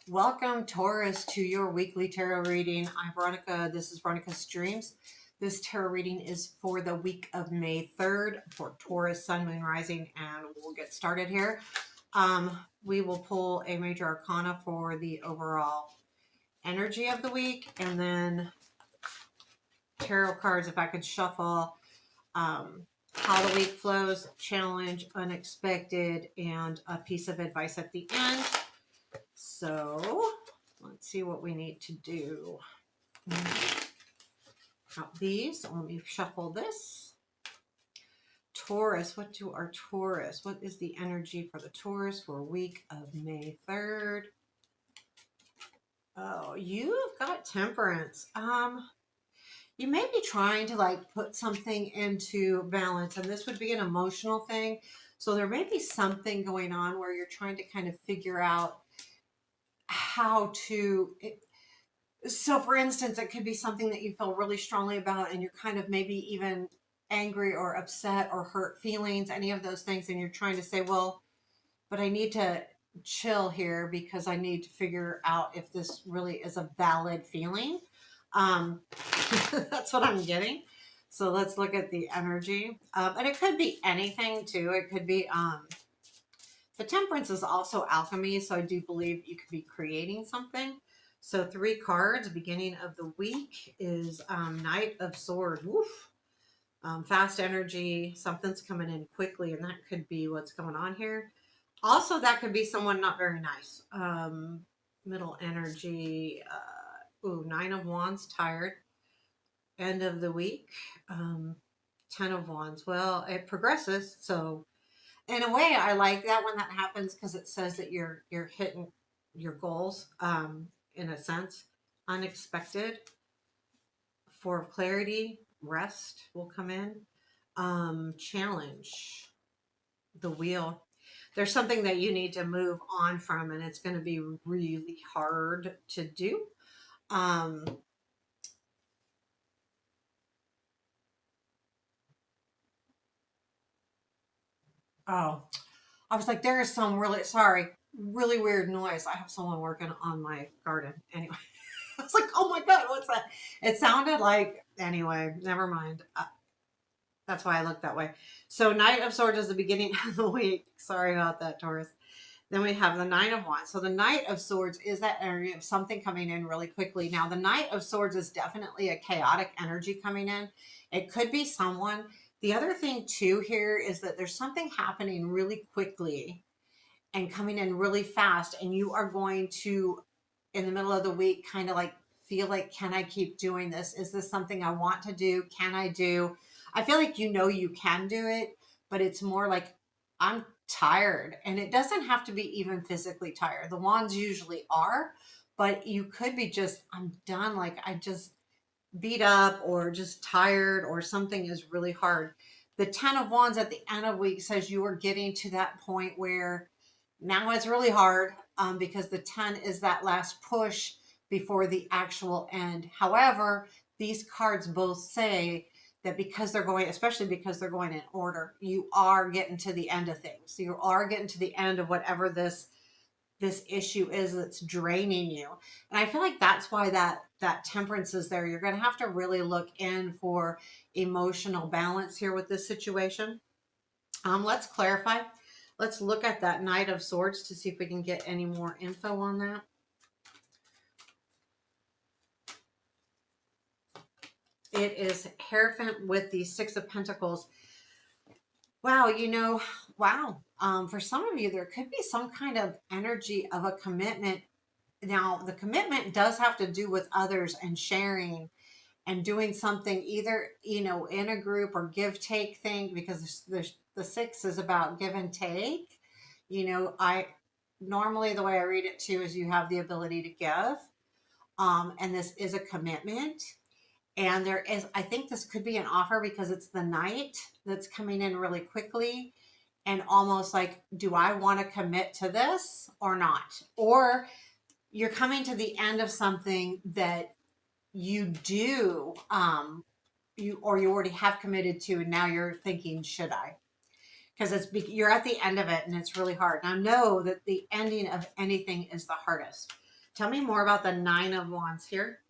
Welcome, Taurus, to your weekly tarot reading. I'm Veronica. This is Veronica's Dreams. This tarot reading is for the week of May 3rd for Taurus, Sun, Moon, Rising, and we'll get started here. We will pull a major arcana for the overall energy of the week, and then tarot cards, if I could shuffle, how the week flows, challenge, unexpected, and a piece of advice at the end. So let's see what we need to do. Out these. Let me shuffle this. Taurus. What do our Taurus? What is the energy for the Taurus for week of May 3rd? Oh, you've got Temperance. You may be trying to put something into balance, and this would be an emotional thing. So there may be something going on where you're trying to kind of figure out how to. So for instance, it could be something that you feel really strongly about and you're kind of maybe even angry or upset or hurt feelings, any of those things. And you're trying to say, well, but I need to chill here because I need to figure out if this really is a valid feeling. Um, that's what I'm getting. So let's look at the energy. And it could be anything too. It could be, the Temperance is also alchemy. So I do believe you could be creating something. So 3 cards, beginning of the week is Knight of Swords. Woof. Fast energy, something's coming in quickly, and that could be what's going on here. Also, that could be someone not very nice. Middle energy, 9 of Wands, tired. End of the week, 10 of Wands. Well, it progresses, so in a way, I like that when that happens because it says that you're hitting your goals, in a sense. Unexpected. 4 of clarity, rest will come in. Challenge, the wheel. There's something that you need to move on from, and it's going to be really hard to do. Oh, I was like, there is some really weird noise. I have someone working on my garden. Anyway, I was like, oh my God, what's that? It sounded like, anyway, never mind. That's why I looked that way. So Knight of Swords is the beginning of the week. Sorry about that, Taurus. Then we have the Nine of Wands. So the Knight of Swords is that area of something coming in really quickly. Now, the Knight of Swords is definitely a chaotic energy coming in. It could be someone. The other thing, too, here is that there's something happening really quickly and coming in really fast. And you are going to, in the middle of the week, kind of like feel like, can I keep doing this? Is this something I want to do? Can I do? I feel like you can do it, but it's more like I'm tired. And it doesn't have to be even physically tired. The wands usually are, but you could be just, I'm done. Like I just beat up or just tired or something is really hard. The 10 of Wands at the end of the week says you are getting to that point where now it's really hard, because the 10 is that last push before the actual end. However, these cards both say that because they're going, especially because they're going in order, you are getting to the end of things. So you are getting to the end of whatever this issue is that's draining you. And I feel like that's why that temperance is there. You're going to have to really look in for emotional balance here with this situation. Let's clarify. Let's look at that Knight of Swords to see if we can get any more info on that. It is Hierophant with the 6 of Pentacles. Wow, wow. For some of you, there could be some kind of energy of a commitment. Now, the commitment does have to do with others and sharing and doing something either, in a group or give take thing, because the 6 is about give and take. I normally, the way I read it too is you have the ability to give. And this is a commitment. And there is, I think this could be an offer because it's the Knight that's coming in really quickly and almost like, do I want to commit to this or not? Or you're coming to the end of something that you do, you already have committed to, and now you're thinking, should I? Because you're at the end of it and it's really hard. Now know that the ending of anything is the hardest. Tell me more about the Nine of Wands here.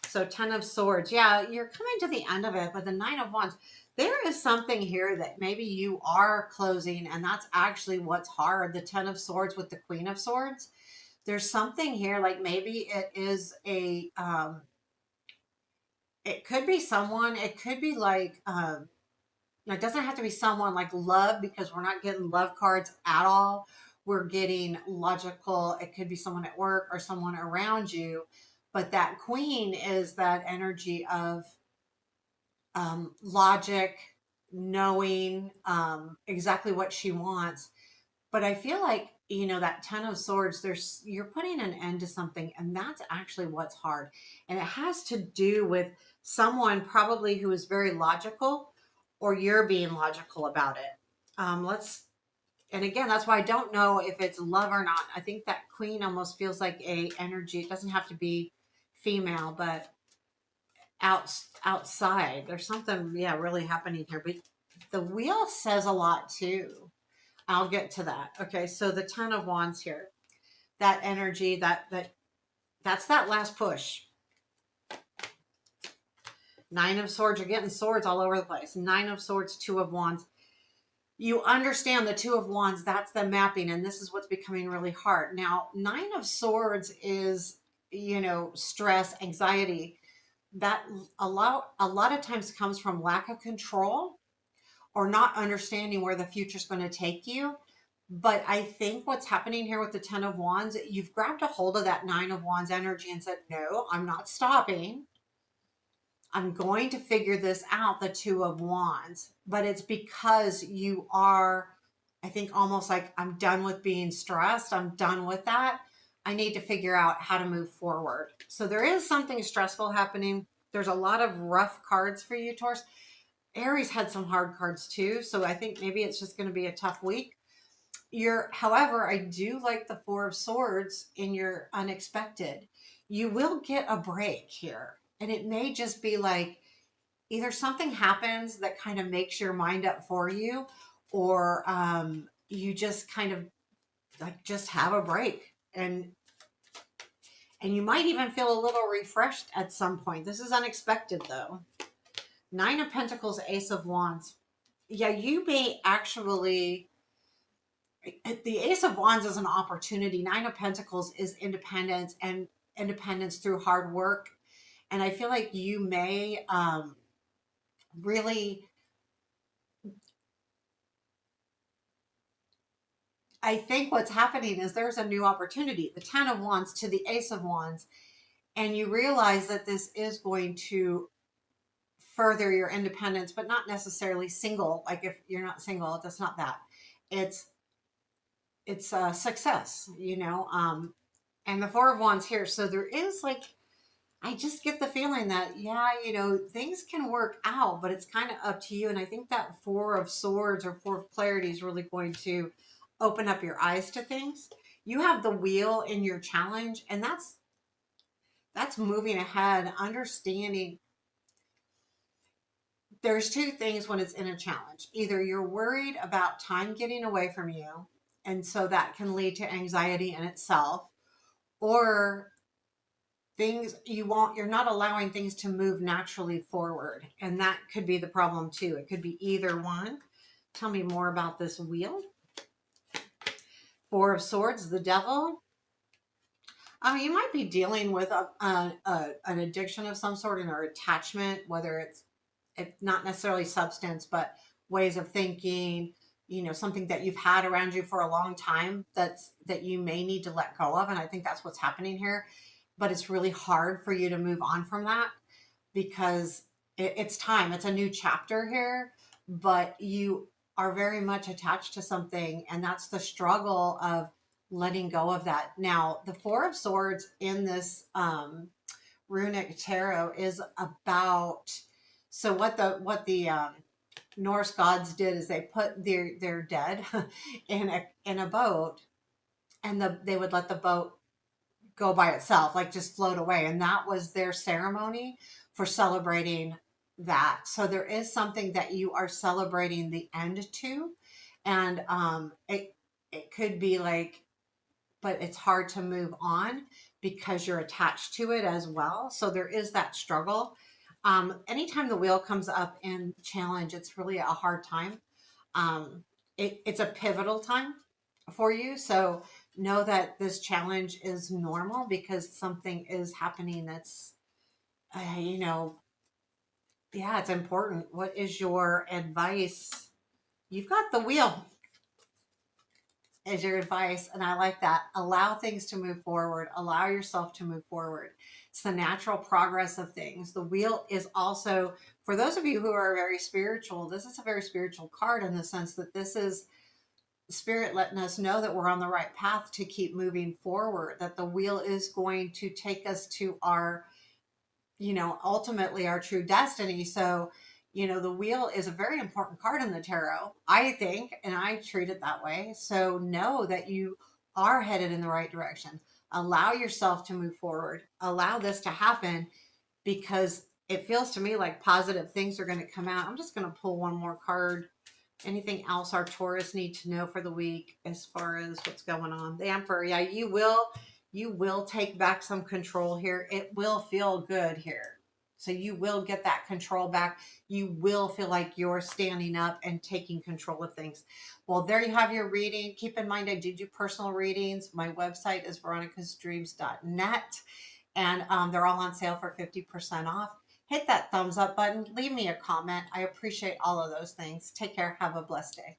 So 10 of Swords. Yeah, you're coming to the end of it, but the Nine of Wands, there is something here that maybe you are closing, and that's actually what's hard. The 10 of Swords with the Queen of Swords. There's something here, like maybe it is it could be someone, it could be like, it doesn't have to be someone like love, because we're not getting love cards at all. We're getting logical. It could be someone at work or someone around you. But that queen is that energy of logic, knowing exactly what she wants. But I feel like, that 10 of Swords, you're putting an end to something, and that's actually what's hard. And it has to do with someone probably who is very logical, or you're being logical about it. And again, that's why I don't know if it's love or not. I think that queen almost feels like a energy. It doesn't have to be female, but outside. There's something, yeah, really happening here. But the wheel says a lot too. I'll get to that. Okay, so the 10 of Wands here, that energy, that's that last push. Nine of Swords, you're getting swords all over the place. Nine of Swords, Two of Wands. You understand the Two of Wands, that's the mapping, and this is what's becoming really hard. Now, Nine of Swords is, stress, anxiety. That a lot of times comes from lack of control, or not understanding where the future is going to take you. But I think what's happening here with the 10 of Wands, you've grabbed a hold of that Nine of Wands energy and said, no, I'm not stopping. I'm going to figure this out, the Two of Wands. But it's because you are, I think, almost like, I'm done with being stressed. I'm done with that. I need to figure out how to move forward. So there is something stressful happening. There's a lot of rough cards for you, Taurus. Aries had some hard cards too. So I think maybe it's just going to be a tough week. However, I do like the Four of Swords in your unexpected. You will get a break here. And it may just be like either something happens that kind of makes your mind up for you, or you just kind of like just have a break. And you might even feel a little refreshed at some point. This is unexpected though. Nine of Pentacles, Ace of Wands. Yeah, you may actually, the Ace of Wands is an opportunity. Nine of Pentacles is independence, and independence through hard work. And I feel like you may really, I think what's happening is there's a new opportunity, the 10 of Wands to the Ace of Wands. And you realize that this is going to further your independence, but not necessarily single. Like if you're not single, that's not that. It's a success, and the Four of Wands here. So there is like, I just get the feeling that, yeah, things can work out, but it's kind of up to you. And I think that Four of Swords or Four of Clarity is really going to open up your eyes to things. You have the wheel in your challenge, and that's moving ahead, understanding. There's two things when it's in a challenge. Either you're worried about time getting away from you, and so that can lead to anxiety in itself, or you're not allowing things to move naturally forward. And that could be the problem too. It could be either one. Tell me more about this wheel. Four of Swords, the Devil. You might be dealing with an addiction of some sort, or attachment, whether it's not necessarily substance, but ways of thinking, something that you've had around you for a long time that you may need to let go of. And I think that's what's happening here. But it's really hard for you to move on from that, because it's time. It's a new chapter here, but you are very much attached to something, and that's the struggle of letting go of that. Now, the Four of Swords in this runic tarot is about, so what the Norse gods did is they put their dead in a boat, and they would let the boat go by itself, like just float away. And that was their ceremony for celebrating that. So there is something that you are celebrating the end to. And it could be like, but it's hard to move on because you're attached to it as well. So there is that struggle. Anytime the wheel comes up in challenge, it's really a hard time. Um, it's a pivotal time for you. So know that this challenge is normal because something is happening that's, you know, yeah, it's important. What is your advice? You've got the wheel as your advice, and I like that. Allow things to move forward. Allow yourself to move forward. It's the natural progress of things. The wheel is also, for those of you who are very spiritual, this is a very spiritual card in the sense that this is spirit letting us know that we're on the right path to keep moving forward, that the wheel is going to take us to our, ultimately our true destiny. So, the wheel is a very important card in the tarot, I think, and I treat it that way. So know that you are headed in the right direction. Allow yourself to move forward. Allow this to happen because it feels to me like positive things are going to come out. I'm just going to pull one more card. Anything else our Taurus need to know for the week as far as what's going on? The Emperor, yeah, you will take back some control here. It will feel good here. So you will get that control back. You will feel like you're standing up and taking control of things. Well, there you have your reading. Keep in mind, I do personal readings. My website is veronicasdreams.net, and they're all on sale for 50% off. Hit that thumbs up button. Leave me a comment. I appreciate all of those things. Take care. Have a blessed day.